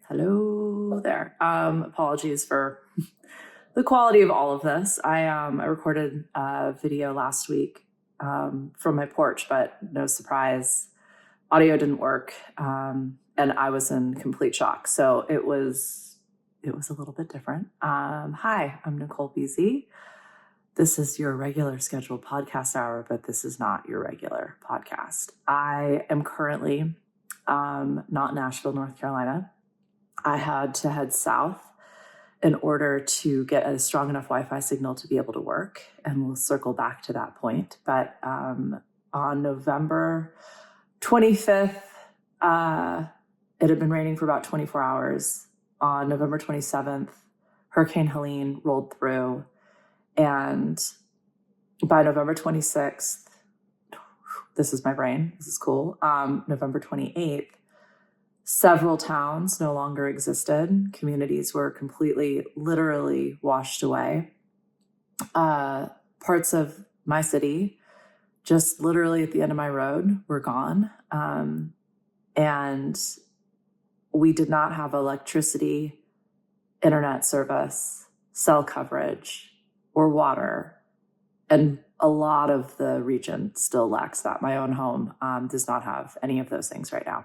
Hello there. Apologies for the quality of all of this. I recorded a video last week from my porch, but no surprise, audio didn't work, and I was in complete shock. So it was a little bit different. Hi, I'm Nicole BZ. This is your regular scheduled podcast hour, but this is not your regular podcast. I am currently not in Asheville, North Carolina. I had to head south in order to get a strong enough Wi-Fi signal to be able to work, and we'll circle back to that point. But on November 25th, it had been raining for about 24 hours. On November 27th, Hurricane Helene rolled through, and by November 26th, this is my brain, this is cool, November 28th, several towns no longer existed. Communities were completely, literally washed away. Parts of my city, just literally at the end of my road, were gone. And we did not have electricity, internet service, cell coverage, or water. And a lot of the region still lacks that. My own home does not have any of those things right now.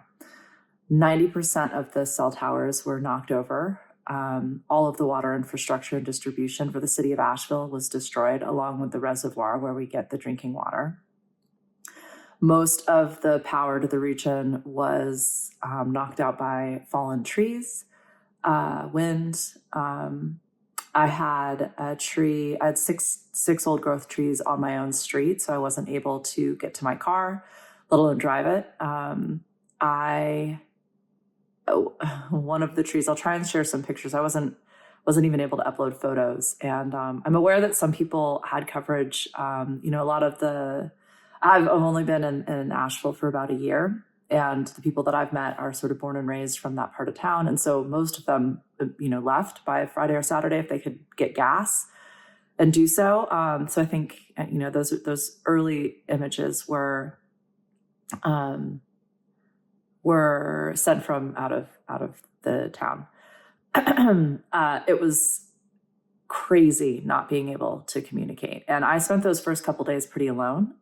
90% of the cell towers were knocked over. All of the water infrastructure and distribution for the city of Asheville was destroyed, along with the reservoir where we get the drinking water. Most of the power to the region was knocked out by fallen trees, wind. I had six old growth trees on my own street, so I wasn't able to get to my car, let alone drive it. One of the trees, I'll try and share some pictures. I wasn't even able to upload photos. And I'm aware that some people had coverage. A lot of I've only been in Asheville for about a year, and the people that I've met are sort of born and raised from that part of town. And so most of them, left by Friday or Saturday if they could get gas and do so. So I think, those early images were sent from out of the town. It was crazy not being able to communicate. And I spent those first couple days pretty alone,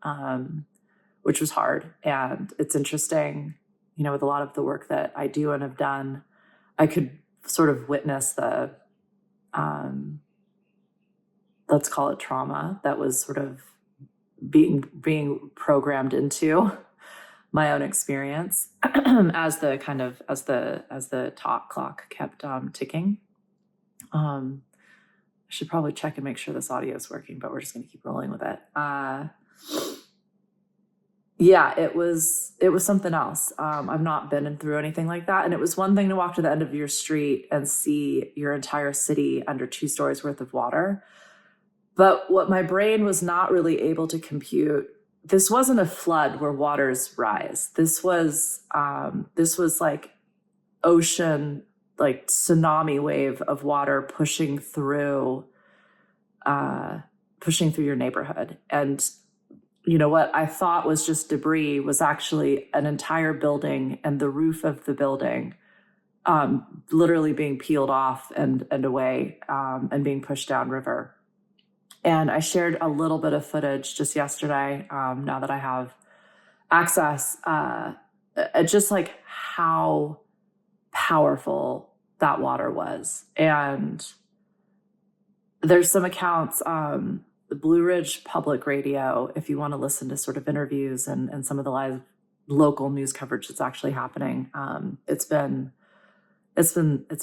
which was hard. And it's interesting, with a lot of the work that I do and have done, I could sort of witness the, let's call it trauma that was sort of being programmed into my own experience as the top clock kept ticking. I should probably check and make sure this audio is working, but we're just going to keep rolling with it. It was something else. I've not been through anything like that. And it was one thing to walk to the end of your street and see your entire city under 2 stories worth of water. But what my brain was not really able to compute, this wasn't a flood where waters rise. This was like ocean, like tsunami wave of water pushing through your neighborhood. And what I thought was just debris was actually an entire building and the roof of the building literally being peeled off and away and being pushed downriver. And I shared a little bit of footage just yesterday, now that I have access, just like how powerful that water was. And there's some accounts, the Blue Ridge Public Radio, if you want to listen to sort of interviews and some of the live local news coverage that's actually happening, it's been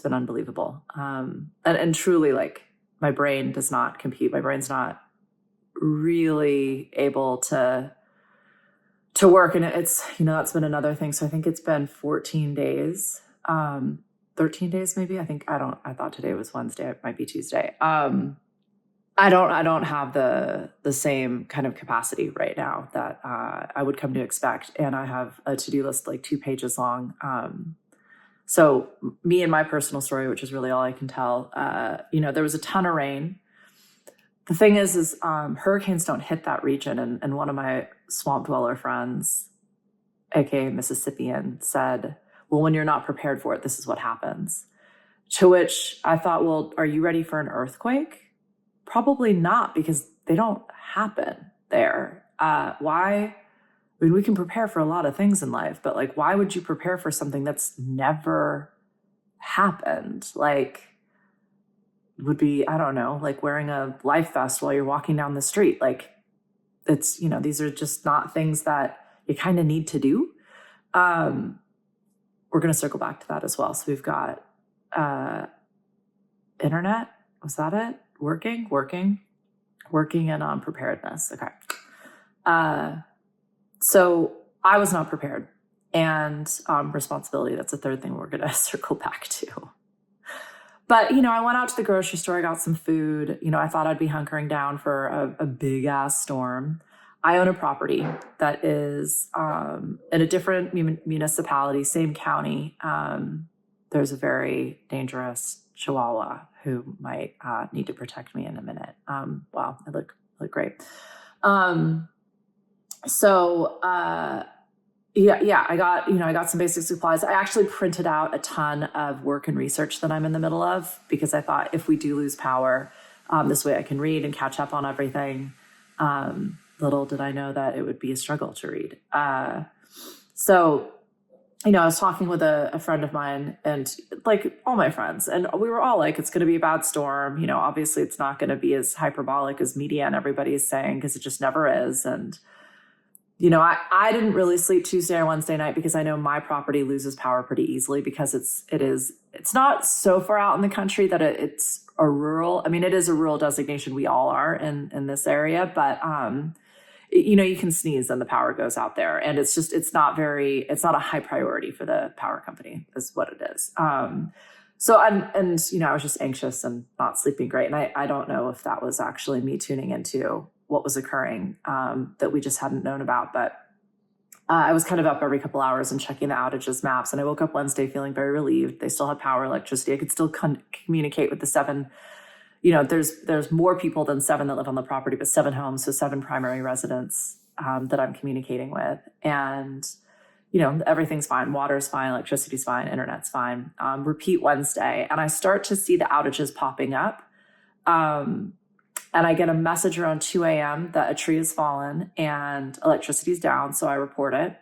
unbelievable. And truly, like, my brain does not compute. My brain's not really able to work. And it's, that's been another thing. So I think it's been 14 days, 13 days, maybe. I thought today was Wednesday. It might be Tuesday. I don't have the same kind of capacity right now that I would come to expect. And I have a to-do list like 2 pages long. So me and my personal story, which is really all I can tell, there was a ton of rain. The thing is hurricanes don't hit that region. And one of my swamp dweller friends, aka Mississippian, said, well, when you're not prepared for it, this is what happens. To which I thought, well, are you ready for an earthquake? Probably not, because they don't happen there. Why? I mean, we can prepare for a lot of things in life, but like, why would you prepare for something that's never happened? Like, would be, I don't know, like wearing a life vest while you're walking down the street. Like, it's, these are just not things that you kind of need to do. We're going to circle back to that as well. So we've got internet. Was that it? Working and on preparedness. Okay. So I was not prepared, and responsibility. That's the third thing we're going to circle back to. But, I went out to the grocery store. I got some food. I thought I'd be hunkering down for a big ass storm. I own a property that is in a different municipality, same county. There's a very dangerous Chihuahua who might need to protect me in a minute. Wow, I look great. Yeah, I got some basic supplies. I actually printed out a ton of work and research that I'm in the middle of, because I thought if we do lose power, this way I can read and catch up on everything. Little did I know that it would be a struggle to read. So I was talking with a friend of mine, and like all my friends, and we were all like, it's going to be a bad storm. Obviously it's not going to be as hyperbolic as media and everybody is saying, because it just never is. And I didn't really sleep Tuesday or Wednesday night, because I know my property loses power pretty easily, because it's not so far out in the country that it's a rural. I mean, it is a rural designation. We all are in this area, but you can sneeze and the power goes out there, and it's not a high priority for the power company is what it is. So I was just anxious and not sleeping great. And I don't know if that was actually me tuning into what was occurring that we just hadn't known about. But I was kind of up every couple hours and checking the outages maps. And I woke up Wednesday feeling very relieved. They still had power, electricity. I could still communicate with the 7. There's more people than 7 that live on the property, but 7 homes. So 7 primary residents that I'm communicating with. And, everything's fine. Water's fine. Electricity's fine. Internet's fine. Repeat Wednesday. And I start to see the outages popping up. And I get a message around 2 a.m. that a tree has fallen and electricity's down. So I report it.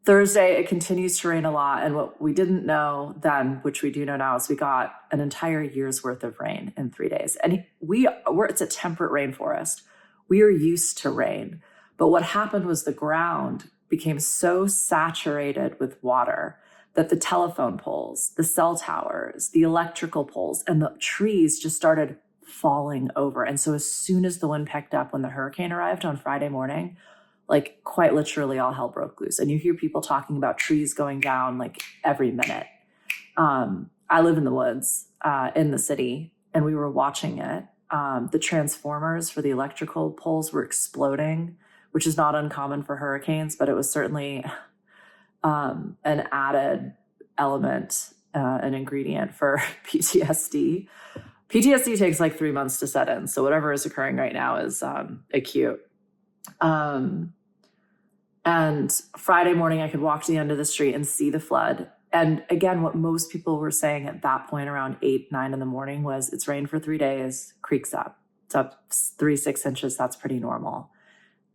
Thursday, it continues to rain a lot. And what we didn't know then, which we do know now, is we got an entire year's worth of rain in 3 days. And it's a temperate rainforest. We are used to rain. But what happened was the ground became so saturated with water that the telephone poles, the cell towers, the electrical poles, and the trees just started falling over. And so as soon as the wind picked up, when the hurricane arrived on Friday morning, like quite literally all hell broke loose. And you hear people talking about trees going down like every minute. I live in the woods in the city, and we were watching it. The transformers for the electrical poles were exploding, which is not uncommon for hurricanes, but it was certainly an added element, an ingredient for PTSD. PTSD takes like 3 months to set in. So whatever is occurring right now is acute. And Friday morning, I could walk to the end of the street and see the flood. And again, what most people were saying at that point around 8, 9 in the morning was, it's rained for 3 days, creek's up. It's up 3-6 inches. That's pretty normal.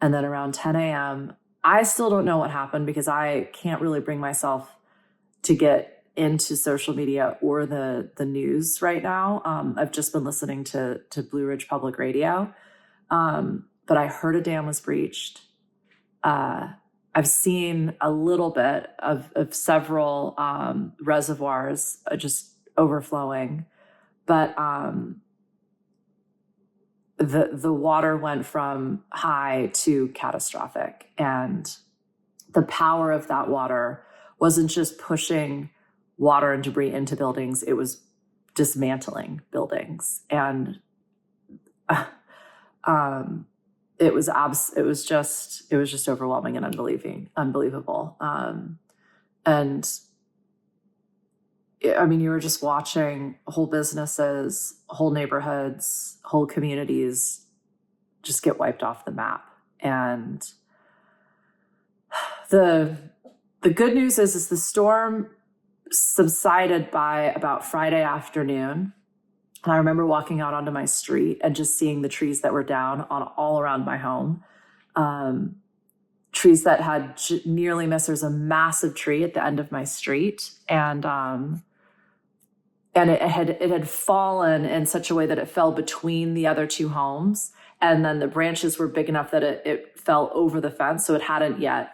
And then around 10 a.m., I still don't know what happened, because I can't really bring myself to get into social media or the news right now. I've just been listening to Blue Ridge Public Radio. But I heard a dam was breached. I've seen a little bit of several reservoirs just overflowing, but the water went from high to catastrophic, and the power of that water wasn't just pushing water and debris into buildings; it was dismantling buildings, and it was just overwhelming and unbelievable. And I mean, you were just watching whole businesses, whole neighborhoods, whole communities just get wiped off the map. And the The good news is the storm subsided by about Friday afternoon. And I remember walking out onto my street and just seeing the trees that were down on all around my home. Trees that had nearly missed. There's a massive tree at the end of my street, and it had fallen in such a way that it fell between the other two homes, and then the branches were big enough that it fell over the fence, so it hadn't yet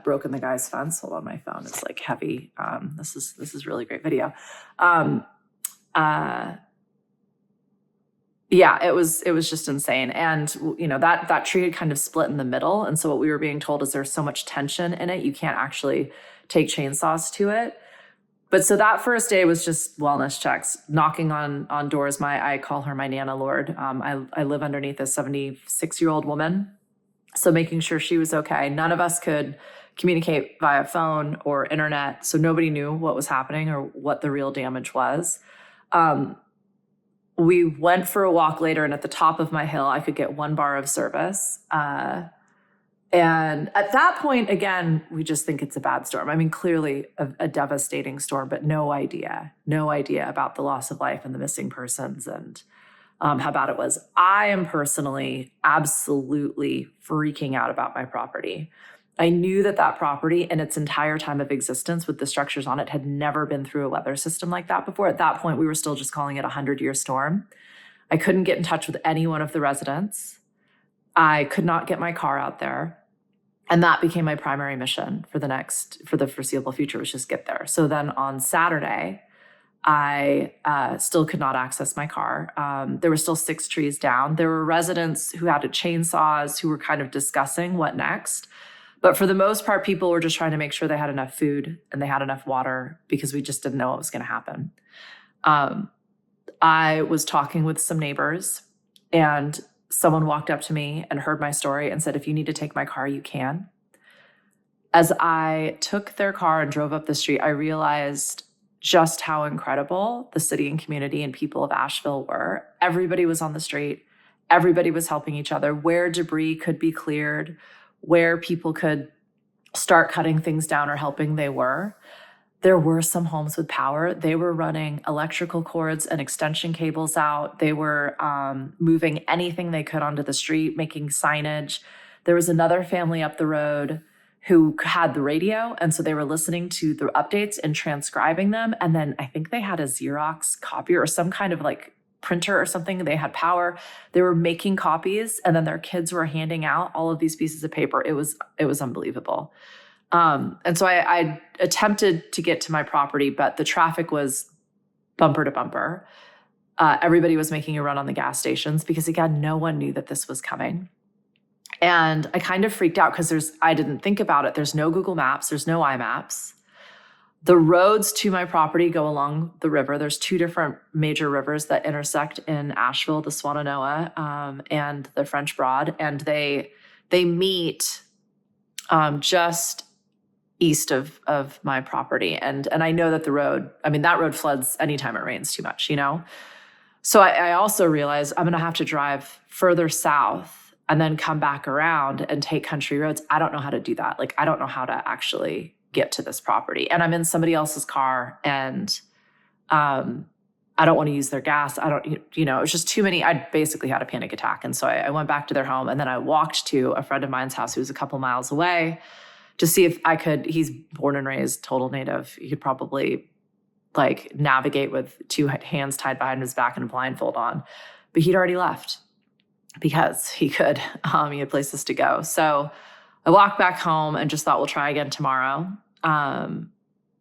broken the guy's fence. Hold on, my phone is like heavy. This is really great video. Yeah, it was just insane. And, you know, that tree had kind of split in the middle. And so what we were being told is there's so much tension in it, you can't actually take chainsaws to it. But so that first day was just wellness checks, knocking on doors. I call her my Nana Lord. I live underneath a 76-year-old woman. So making sure she was okay. None of us could communicate via phone or internet. So nobody knew what was happening or what the real damage was. We went for a walk later, and at the top of my hill, I could get 1 bar of service. And at that point, again, we just think it's a bad storm. I mean, clearly a devastating storm, but no idea about the loss of life and the missing persons and how bad it was. I am personally absolutely freaking out about my property. I knew that property in its entire time of existence with the structures on it had never been through a weather system like that before. At that point, we were still just calling it a 100-year storm. I couldn't get in touch with any one of the residents. I could not get my car out there. And that became my primary mission for the foreseeable future, was just get there. So then on Saturday, I still could not access my car. There were still 6 trees down. There were residents who had chainsaws who were kind of discussing what next. But for the most part, people were just trying to make sure they had enough food and they had enough water, because we just didn't know what was going to happen. I was talking with some neighbors, and someone walked up to me and heard my story and said, if you need to take my car, you can. As I took their car and drove up the street, I realized just how incredible the city and community and people of Asheville were. Everybody was on the street. Everybody was helping each other. Where debris could be cleared, where people could start cutting things down or helping, they were. There were some homes with power. They were running electrical cords and extension cables out. They were moving anything they could onto the street, making signage. There was another family up the road who had the radio, and so they were listening to the updates and transcribing them. And then I think they had a Xerox copier or some kind of like printer or something. They had power. They were making copies, and then their kids were handing out all of these pieces of paper. It was unbelievable. And so I attempted to get to my property, but the traffic was bumper to bumper. Everybody was making a run on the gas stations because, again, no one knew that this was coming. And I kind of freaked out because I didn't think about it. There's no Google Maps. There's no iMaps. The roads to my property go along the river. There's 2 different major rivers that intersect in Asheville, the Swannanoa and the French Broad, and they meet just east of my property. And I know that that road floods anytime it rains too much, you know? So I also realized I'm going to have to drive further south and then come back around and take country roads. I don't know how to do that. Like, I don't know how to actually get to this property. And I'm in somebody else's car, and I don't want to use their gas. It was just too many. I basically had a panic attack. And so I went back to their home, and then I walked to a friend of mine's house who was a couple miles away to see if I could. He's born and raised total native. He could probably like navigate with 2 hands tied behind his back and a blindfold on, but he'd already left because he could. He had places to go. So I walked back home and just thought, we'll try again tomorrow.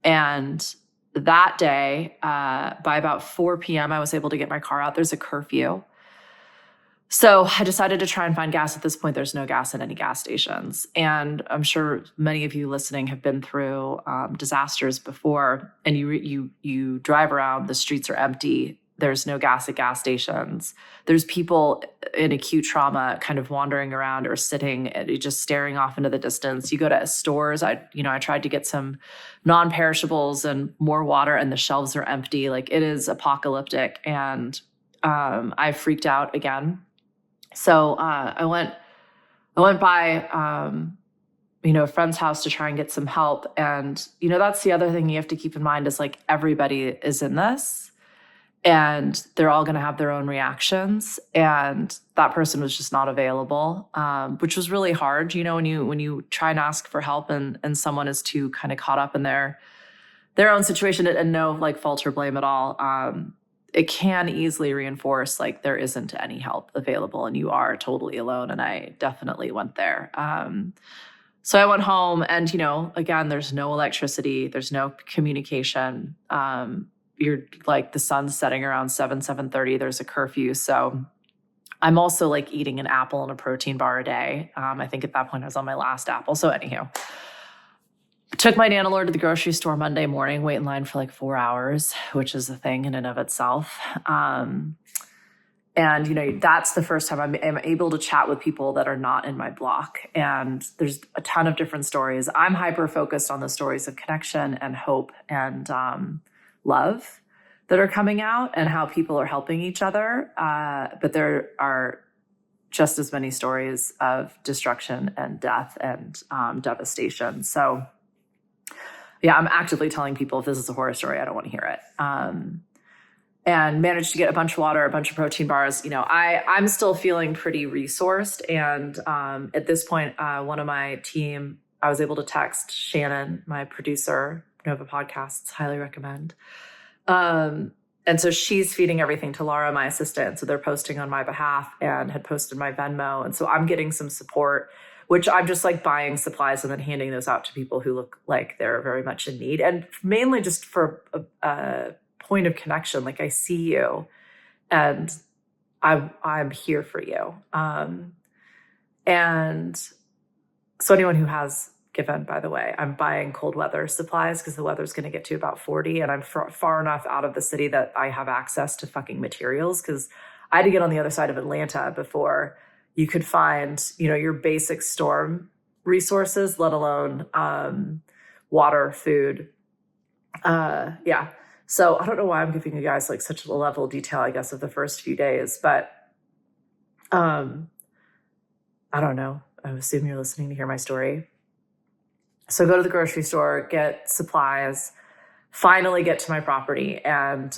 And that day, by about 4 p.m., I was able to get my car out. There's a curfew. So I decided to try and find gas. At this point, there's no gas in any gas stations. And I'm sure many of you listening have been through disasters before, and you drive around, the streets are empty. There's no gas at gas stations. There's people in acute trauma kind of wandering around or sitting, just staring off into the distance. You go to stores. I tried to get some non-perishables and more water, and the shelves are empty. Like, it is apocalyptic. And I freaked out again. So I went by friend's house to try and get some help. And, that's the other thing you have to keep in mind is like everybody is in this and they're all going to have their own reactions. And that person was just not available, which was really hard. When you try and ask for help and someone is too kind of caught up in their own situation and no like fault or blame at all. It can easily reinforce like there isn't any help available and you are totally alone. And I definitely went there. So I went home and, again, there's no electricity, there's no communication. You're like the sun's setting around 7:30. There's a curfew. So I'm also like eating an apple and a protein bar a day. I think at that point I was on my last apple. So anywho, took my Danilor to the grocery store Monday morning, wait in line for like 4 hours, which is a thing in and of itself. And, that's the first time I'm able to chat with people that are not in my block. And there's a ton of different stories. I'm hyper-focused on the stories of connection and hope and love that are coming out and how people are helping each other. But there are just as many stories of destruction and death and devastation. So, yeah, I'm actively telling people if this is a horror story, I don't want to hear it. And managed to get a bunch of water, a bunch of protein bars. I'm still feeling pretty resourced. And at this point, one of my team, I was able to text Shannon, my producer, Nova Podcasts, highly recommend. And so she's feeding everything to Laura, my assistant. So they're posting on my behalf and had posted my Venmo. And so I'm getting some support, which I'm just like buying supplies and then handing those out to people who look like they're very much in need. And mainly just for a point of connection. Like I see you and I'm here for you. And so anyone who has given, by the way, I'm buying cold weather supplies because the weather's going to get to about 40 and I'm far enough out of the city that I have access to fucking materials because I had to get on the other side of Atlanta before you could find, your basic storm resources, let alone water, food. Yeah. So I don't know why I'm giving you guys like such a level of detail, I guess, of the first few days, but I don't know. I assume you're listening to hear my story. So go to the grocery store, get supplies, finally get to my property. And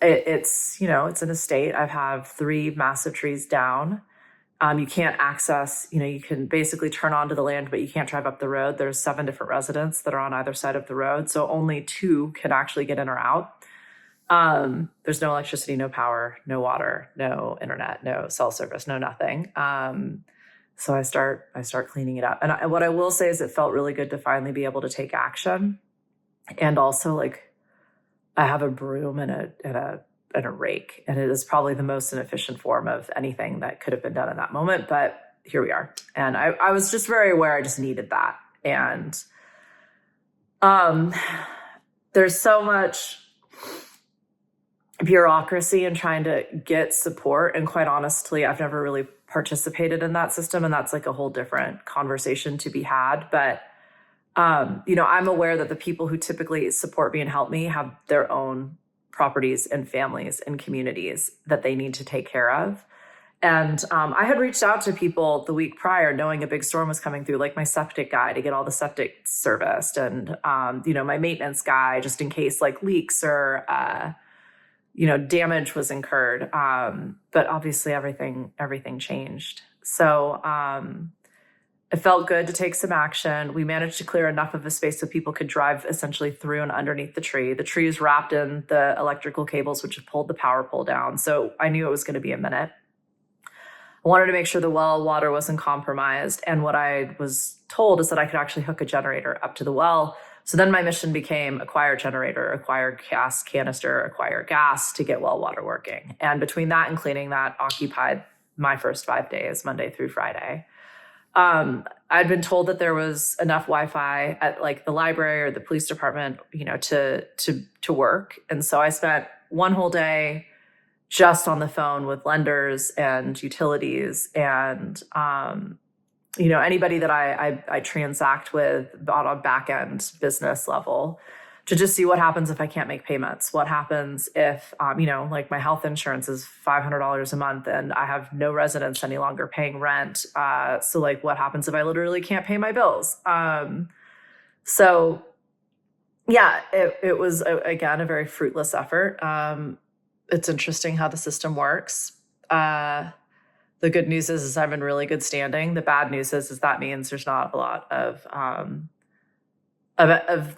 it's an estate. I have 3 massive trees down. You can't access, you can basically turn onto the land, but you can't drive up the road. There's 7 different residents that are on either side of the road. So only 2 can actually get in or out. There's no electricity, no power, no water, no internet, no cell service, no nothing. So I start cleaning it up. And what I will say is it felt really good to finally be able to take action. And also like I have a broom and a rake, and it is probably the most inefficient form of anything that could have been done in that moment, but here we are. And I was just very aware I just needed that. And there's so much bureaucracy in trying to get support, and quite honestly, I've never really participated in that system, and that's like a whole different conversation to be had. But I'm aware that the people who typically support me and help me have their own properties and families and communities that they need to take care of. And I had reached out to people the week prior, knowing a big storm was coming through, like my septic guy to get all the septic serviced, and my maintenance guy just in case like leaks or damage was incurred. But obviously everything changed. So it felt good to take some action. We managed to clear enough of a space so people could drive essentially through and underneath the tree. The tree is wrapped in the electrical cables, which have pulled the power pole down. So I knew it was going to be a minute. I wanted to make sure the well water wasn't compromised. And what I was told is that I could actually hook a generator up to the well. So then my mission became acquire generator, acquire gas canister, acquire gas to get well water working. And between that and cleaning, that occupied my first 5 days, Monday through Friday. I'd been told that there was enough Wi-Fi at like the library or the police department, to work. And so I spent one whole day just on the phone with lenders and utilities and, anybody that I transact with on a back end business level. to just see what happens if I can't make payments. What happens if, like my health insurance is $500 a month and I have no residence any longer paying rent. So like what happens if I literally can't pay my bills? So yeah, it was, again, a very fruitless effort. It's interesting how the system works. The good news is I'm in really good standing. The bad news is that means there's not a lot of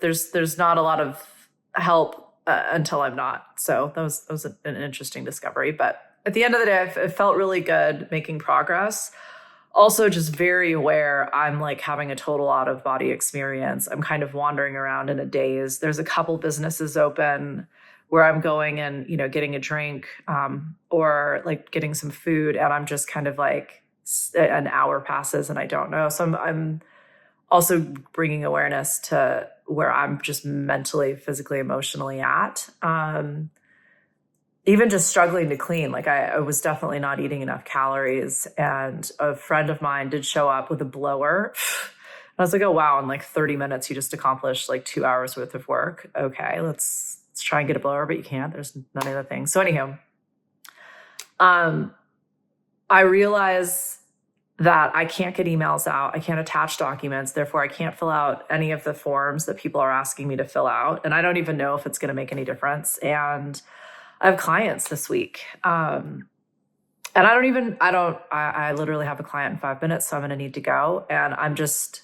there's not a lot of help until I'm not. So that was an interesting discovery. But at the end of the day, it felt really good making progress. Also, just very aware I'm like having a total out of body experience. I'm kind of wandering around in a daze. There's a couple businesses open where I'm going and, getting a drink or like getting some food. And I'm just kind of like an hour passes and I don't know. So I'm also bringing awareness to where I'm just mentally, physically, emotionally at. Even just struggling to clean. Like I was definitely not eating enough calories. And a friend of mine did show up with a blower. I was like, oh, wow. In like 30 minutes, you just accomplished like 2 hours worth of work. Okay, let's try and get a blower, but you can't. There's none of the things. So anyhow, I realize that I can't get emails out. I can't attach documents. Therefore, I can't fill out any of the forms that people are asking me to fill out. And I don't even know if it's going to make any difference. And I have clients this week. And I literally have a client in 5 minutes, so I'm going to need to go. And I'm just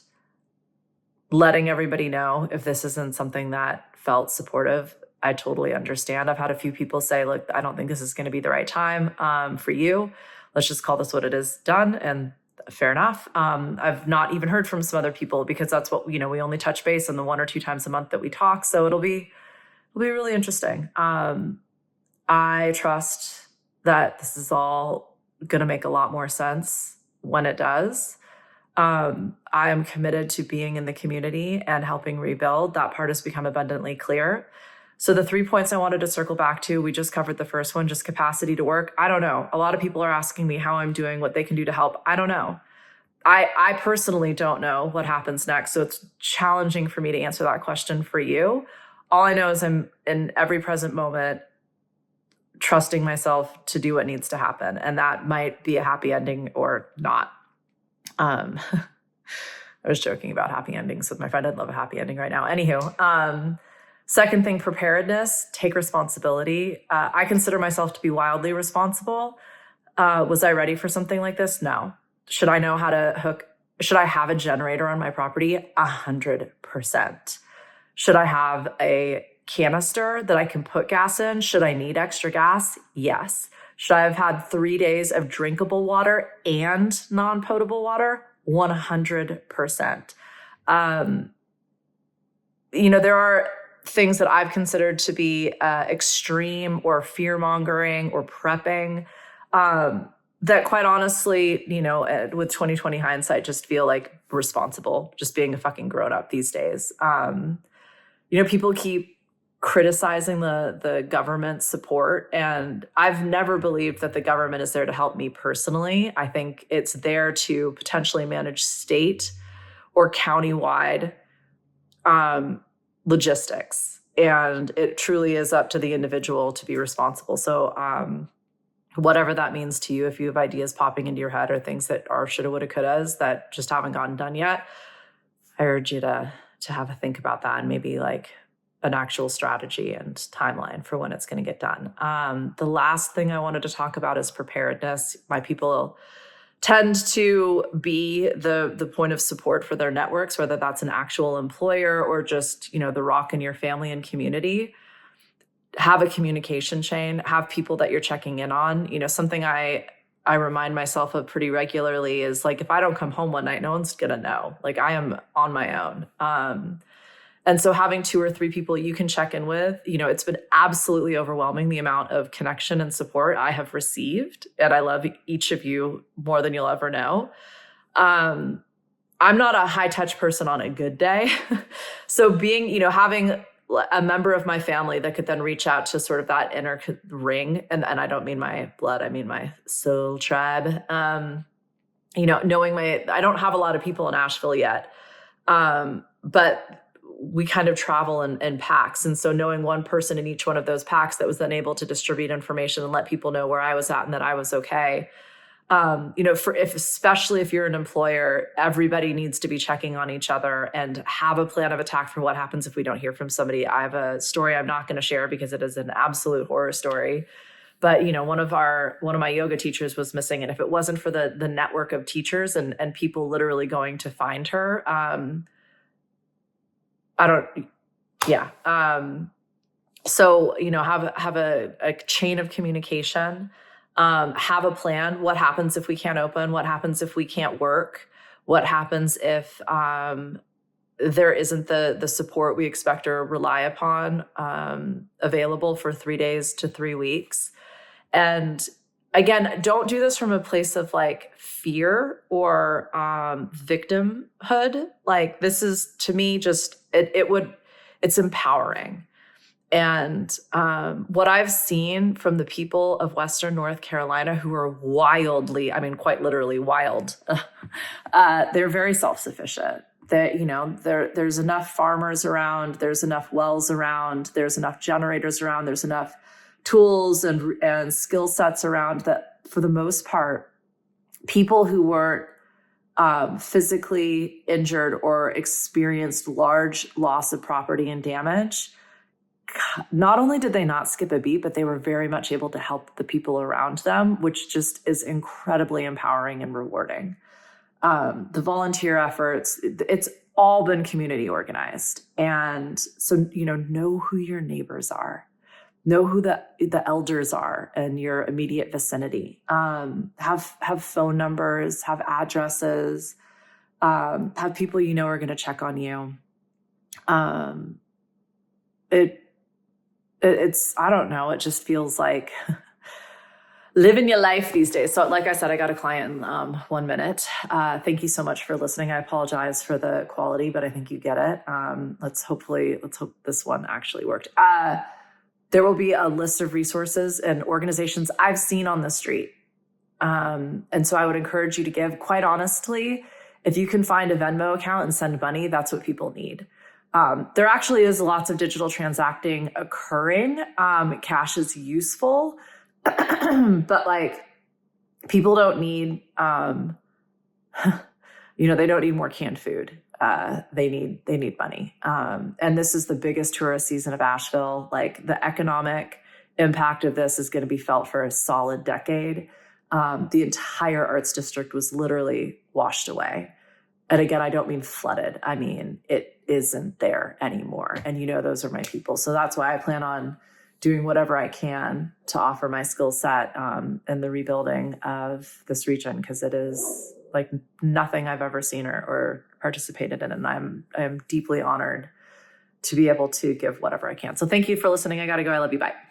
letting everybody know if this isn't something that felt supportive. I totally understand. I've had a few people say, look, I don't think this is going to be the right time for you. Let's just call this what it is, done. And fair enough. I've not even heard from some other people because that's what, we only touch base on the 1 or 2 times a month that we talk. So it'll be really interesting. I trust that this is all going to make a lot more sense when it does. I am committed to being in the community and helping rebuild. That part has become abundantly clear. So the 3 points I wanted to circle back to, we just covered the first one, just capacity to work. I don't know. A lot of people are asking me how I'm doing, what they can do to help. I don't know. I personally don't know what happens next. So it's challenging for me to answer that question for you. All I know is I'm in every present moment trusting myself to do what needs to happen. And that might be a happy ending or not. I was joking about happy endings with my friend. I'd love a happy ending right now. Anywho, second thing, preparedness, take responsibility. I consider myself to be wildly responsible. Was I ready for something like this? No. Should I know how to should I have a generator on my property? 100%. Should I have a canister that I can put gas in? Should I need extra gas? Yes. Should I have had 3 days of drinkable water and non-potable water? 100%. There are things that I've considered to be extreme or fear-mongering or prepping that quite honestly, with 2020 hindsight, just feel like responsible, just being a fucking grown-up these days. People keep criticizing the government support, and I've never believed that the government is there to help me personally. I think it's there to potentially manage state or county-wide logistics, and it truly is up to the individual to be responsible. So whatever that means to you, if you have ideas popping into your head or things that are shoulda, woulda, couldas that just haven't gotten done yet, I urge you to have a think about that and maybe like an actual strategy and timeline for when it's going to get done. The last thing I wanted to talk about is preparedness. My people tend to be the point of support for their networks, whether that's an actual employer or just, the rock in your family and community. Have a communication chain, have people that you're checking in on. Something I remind myself of pretty regularly is like, if I don't come home one night, no one's going to know. Like I am on my own. And so having 2 or 3 people you can check in with, it's been absolutely overwhelming the amount of connection and support I have received. And I love each of you more than you'll ever know. I'm not a high touch person on a good day. So being, having a member of my family that could then reach out to sort of that inner ring. And I don't mean my blood, I mean my soul tribe. Knowing I don't have a lot of people in Asheville yet. But we kind of travel in packs. And so knowing one person in each one of those packs that was then able to distribute information and let people know where I was at and that I was okay. Especially if you're an employer, everybody needs to be checking on each other and have a plan of attack for what happens if we don't hear from somebody. I have a story I'm not going to share because it is an absolute horror story. But, one of my yoga teachers was missing. And if it wasn't for the network of teachers and people literally going to find her, so, have a chain of communication, have a plan. What happens if we can't open? What happens if we can't work? What happens if there isn't the support we expect or rely upon available for 3 days to 3 weeks? And again, don't do this from a place of like fear or victimhood. Like, this is, to me, just it's empowering. And what I've seen from the people of Western North Carolina, who are wildly, I mean, quite literally wild, they're very self-sufficient. That, there's enough farmers around, there's enough wells around, there's enough generators around, there's enough tools and skill sets around, that for the most part, people who weren't physically injured or experienced large loss of property and damage, not only did they not skip a beat, but they were very much able to help the people around them, which just is incredibly empowering and rewarding. The volunteer efforts, it's all been community organized. And so, know who your neighbors are. Know who the elders are in your immediate vicinity. Have phone numbers, have addresses, have people are going to check on you. It's I don't know. It just feels like living your life these days. So, like I said, I got a client in 1 minute. Thank you so much for listening. I apologize for the quality, but I think you get it. Let's hope this one actually worked. There will be a list of resources and organizations I've seen on the street. And so I would encourage you to give. Quite honestly, if you can find a Venmo account and send money, that's what people need. There actually is lots of digital transacting occurring. Cash is useful, but like, people don't need, they don't need more canned food. They need money. And this is the biggest tourist season of Asheville. Like, the economic impact of this is going to be felt for a solid decade. The entire arts district was literally washed away. And again, I don't mean flooded. I mean, it isn't there anymore. And those are my people. So that's why I plan on doing whatever I can to offer my skill set in the rebuilding of this region, because it is like nothing I've ever seen or participated in. And I'm deeply honored to be able to give whatever I can. So thank you for listening. I got to go. I love you. Bye.